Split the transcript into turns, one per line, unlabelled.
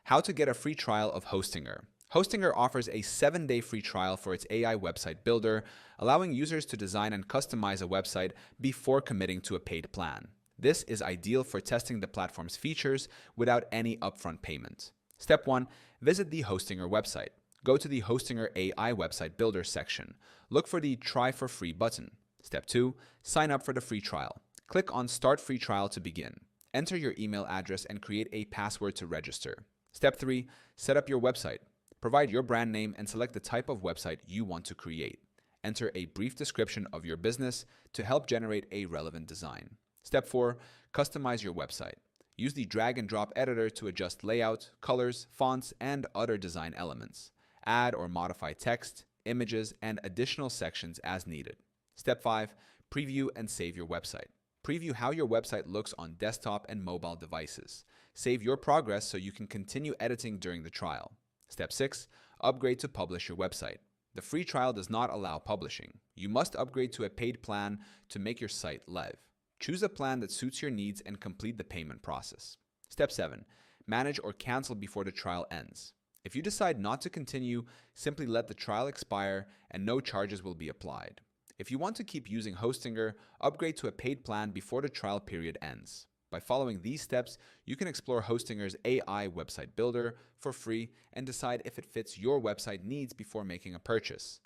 How to get a free trial of Hostinger. Hostinger offers a 7-day free trial for its AI website builder, allowing users to design and customize a website before committing to a paid plan. This is ideal for testing the platform's features without any upfront payment. Step 1. Visit the Hostinger website. Go to the Hostinger AI website builder section. Look for the Try for Free button. Step 2. Sign up for the free trial. Click on Start Free Trial to begin. Enter your email address and create a password to register. Step 3. Set up your website. Provide your brand name and select the type of website you want to create. Enter a brief description of your business to help generate a relevant design. Step 4. Customize your website. Use the drag and drop editor to adjust layout, colors, fonts, and other design elements. Add or modify text, images, and additional sections as needed. Step 5. Preview and save your website. Preview how your website looks on desktop and mobile devices. Save your progress so you can continue editing during the trial. Step 6. Upgrade to publish your website. The free trial does not allow publishing. You must upgrade to a paid plan to make your site live. Choose a plan that suits your needs and complete the payment process. Step 7. Manage or cancel before the trial ends. If you decide not to continue, simply let the trial expire and no charges will be applied. If you want to keep using Hostinger, upgrade to a paid plan before the trial period ends. By following these steps, you can explore Hostinger's AI website builder for free and decide if it fits your website needs before making a purchase.